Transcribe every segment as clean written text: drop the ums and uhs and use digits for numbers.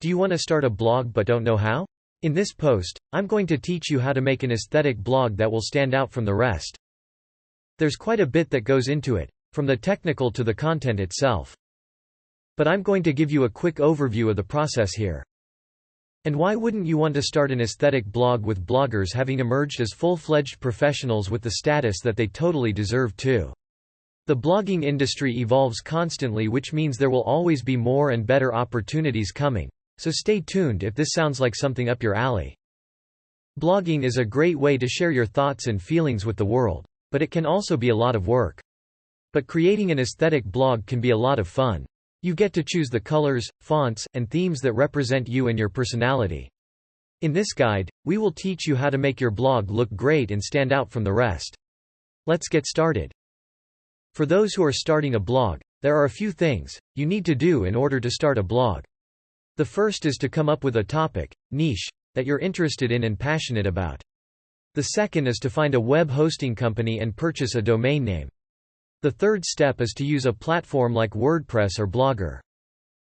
Do you want to start a blog but don't know how? In this post, I'm going to teach you how to make an aesthetic blog that will stand out from the rest. There's quite a bit that goes into it, from the technical to the content itself. But I'm going to give you a quick overview of the process here. And why wouldn't you want to start an aesthetic blog with bloggers having emerged as full-fledged professionals with the status that they totally deserve too? The blogging industry evolves constantly, which means there will always be more and better opportunities coming, so stay tuned if this sounds like something up your alley. Blogging is a great way to share your thoughts and feelings with the world, but it can also be a lot of work. But creating an aesthetic blog can be a lot of fun. You get to choose the colors, fonts, and themes that represent you and your personality. In this guide, we will teach you how to make your blog look great and stand out from the rest. Let's get started. For those who are starting a blog, there are a few things you need to do in order to start a blog. The first is to come up with a topic, niche, that you're interested in and passionate about. The second is to find a web hosting company and purchase a domain name. The third step is to use a platform like WordPress or Blogger.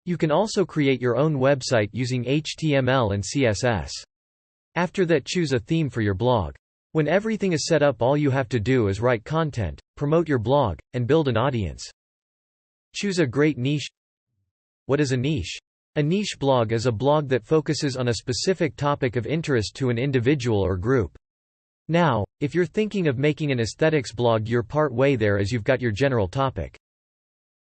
You can also create your own website using HTML and CSS. After that, choose a theme for your blog. When everything is set up, all you have to do is write content, promote your blog, and build an audience. Choose a great niche. What is a niche? A niche blog is a blog that focuses on a specific topic of interest to an individual or group. Now, if you're thinking of making an aesthetics blog, you're part way there as you've got your general topic.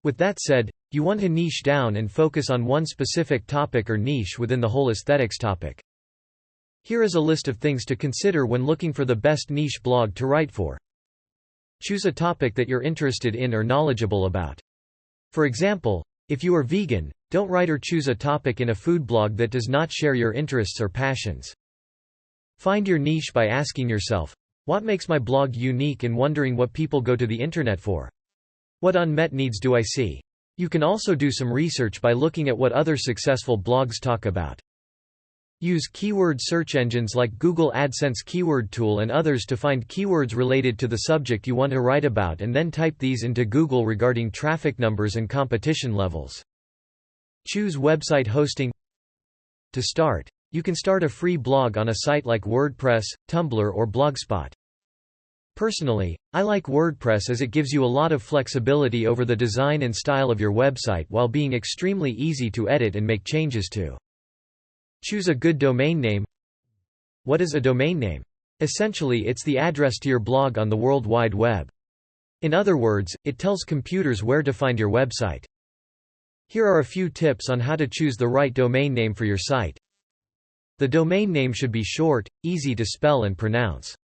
With that said, you want to niche down and focus on one specific topic or niche within the whole aesthetics topic. Here is a list of things to consider when looking for the best niche blog to write for. Choose a topic that you're interested in or knowledgeable about. For example, if you are vegan, don't write or choose a topic in a food blog that does not share your interests or passions. Find your niche by asking yourself, what makes my blog unique, and wondering what people go to the internet for? What unmet needs do I see? You can also do some research by looking at what other successful blogs talk about. Use keyword search engines like Google AdSense Keyword Tool and others to find keywords related to the subject you want to write about, and then type these into Google regarding traffic numbers and competition levels. Choose website hosting. To start, you can start a free blog on a site like WordPress, Tumblr, or Blogspot. Personally, I like WordPress as it gives you a lot of flexibility over the design and style of your website while being extremely easy to edit and make changes to. Choose a good domain name. What is a domain name? Essentially, it's the address to your blog on the World Wide Web. In other words, it tells computers where to find your website. Here are a few tips on how to choose the right domain name for your site. The domain name should be short, easy to spell and pronounce.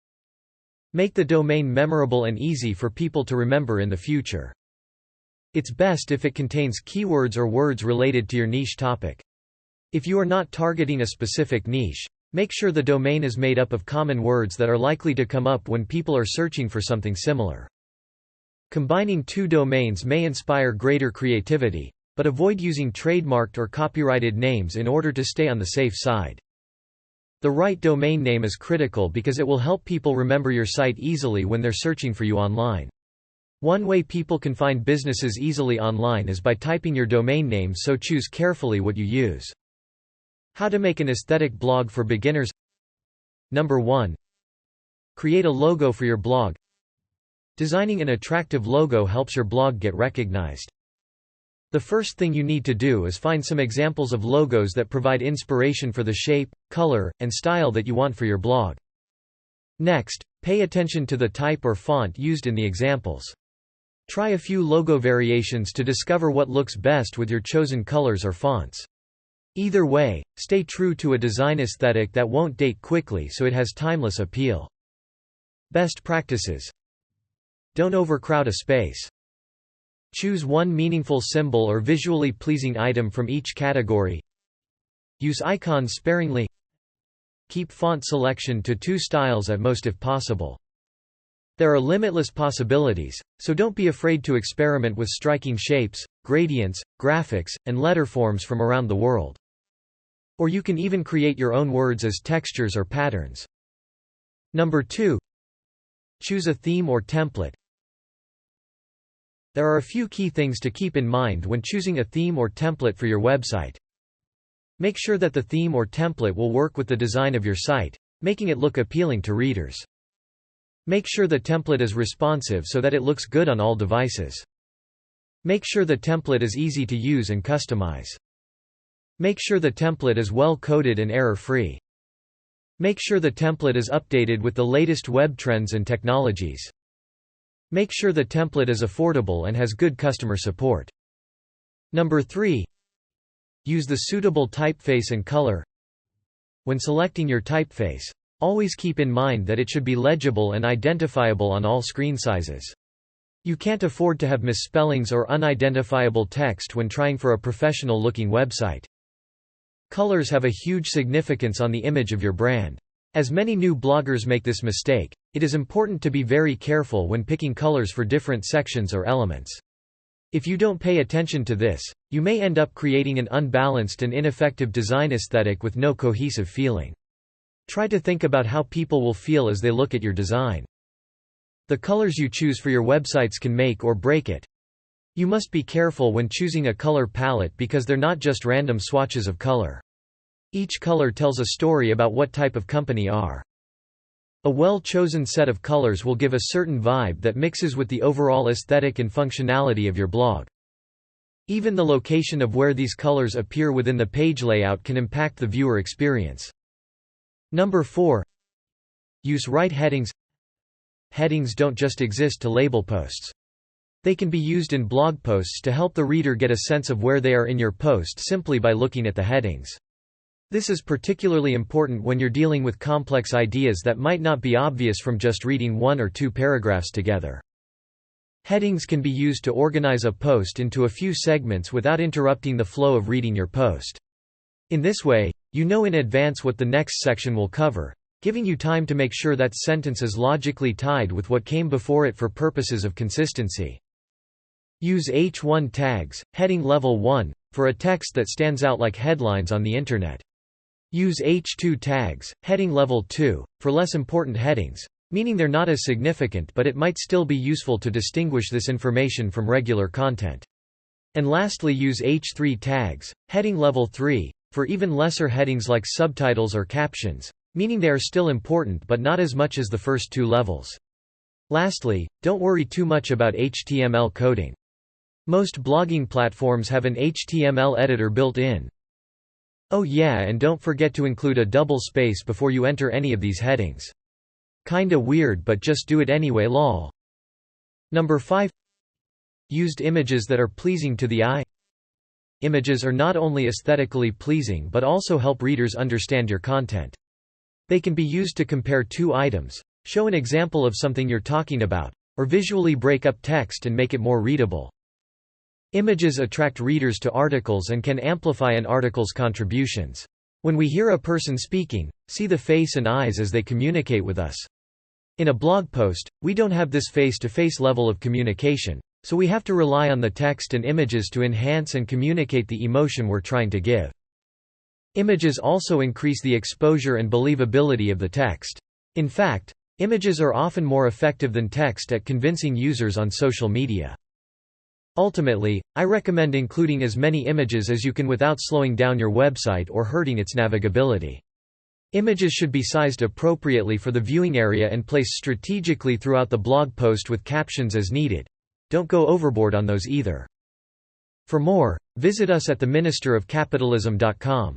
Make the domain memorable and easy for people to remember in the future. It's best if it contains keywords or words related to your niche topic. If you are not targeting a specific niche, make sure the domain is made up of common words that are likely to come up when people are searching for something similar. Combining two domains may inspire greater creativity, but avoid using trademarked or copyrighted names in order to stay on the safe side. The right domain name is critical because it will help people remember your site easily when they're searching for you online. One way people can find businesses easily online is by typing your domain name, so choose carefully what you use. How to make an aesthetic blog for beginners. Number 1. Create a logo for your blog. Designing an attractive logo helps your blog get recognized. The first thing you need to do is find some examples of logos that provide inspiration for the shape, color, and style that you want for your blog. Next, pay attention to the type or font used in the examples. Try a few logo variations to discover what looks best with your chosen colors or fonts. Either way, stay true to a design aesthetic that won't date quickly so it has timeless appeal. Best practices. Don't overcrowd a space. Choose one meaningful symbol or visually pleasing item from each category. Use icons sparingly. Keep font selection to 2 styles at most if possible. There are limitless possibilities, so don't be afraid to experiment with striking shapes, gradients, graphics, and letter forms from around the world. Or you can even create your own words as textures or patterns. Number 2. Choose a theme or template. There are a few key things to keep in mind when choosing a theme or template for your website. Make sure that the theme or template will work with the design of your site, making it look appealing to readers. Make sure the template is responsive so that it looks good on all devices. Make sure the template is easy to use and customize. Make sure the template is well coded and error-free. Make sure the template is updated with the latest web trends and technologies. Make sure the template is affordable and has good customer support. Number 3. Use the suitable typeface and color. When selecting your typeface, always keep in mind that it should be legible and identifiable on all screen sizes. You can't afford to have misspellings or unidentifiable text when trying for a professional-looking website. Colors have a huge significance on the image of your brand. As many new bloggers make this mistake, it is important to be very careful when picking colors for different sections or elements. If you don't pay attention to this, you may end up creating an unbalanced and ineffective design aesthetic with no cohesive feeling. Try to think about how people will feel as they look at your design. The colors you choose for your websites can make or break it. You must be careful when choosing a color palette because they're not just random swatches of color. Each color tells a story about what type of company you are. A well-chosen set of colors will give a certain vibe that mixes with the overall aesthetic and functionality of your blog. Even the location of where these colors appear within the page layout can impact the viewer experience. Number 4. Use right headings. Headings don't just exist to label posts. They can be used in blog posts to help the reader get a sense of where they are in your post simply by looking at the headings. This is particularly important when you're dealing with complex ideas that might not be obvious from just reading 1 or 2 paragraphs together. Headings can be used to organize a post into a few segments without interrupting the flow of reading your post. In this way, you know in advance what the next section will cover, giving you time to make sure that sentence is logically tied with what came before it for purposes of consistency. Use H1 tags, heading level 1, for a text that stands out like headlines on the Internet. Use H2 tags, heading level 2, for less important headings, meaning they're not as significant but it might still be useful to distinguish this information from regular content. And lastly, use H3 tags, heading level 3, for even lesser headings like subtitles or captions, meaning they are still important but not as much as the first 2 levels. Lastly, don't worry too much about HTML coding. Most blogging platforms have an HTML editor built in. Oh yeah, and don't forget to include a double space before you enter any of these headings. Kinda weird but just do it anyway lol. Number 5. Used images that are pleasing to the eye. Images are not only aesthetically pleasing but also help readers understand your content. They can be used to compare 2 items, show an example of something you're talking about, or visually break up text and make it more readable. Images attract readers to articles and can amplify an article's contributions. When we hear a person speaking, see the face and eyes as they communicate with us. In a blog post, we don't have this face-to-face level of communication, so we have to rely on the text and images to enhance and communicate the emotion we're trying to give. Images also increase the exposure and believability of the text. In fact, images are often more effective than text at convincing users on social media. Ultimately, I recommend including as many images as you can without slowing down your website or hurting its navigability. Images should be sized appropriately for the viewing area and placed strategically throughout the blog post with captions as needed. Don't go overboard on those either. For more, visit us at theministerofcapitalism.com.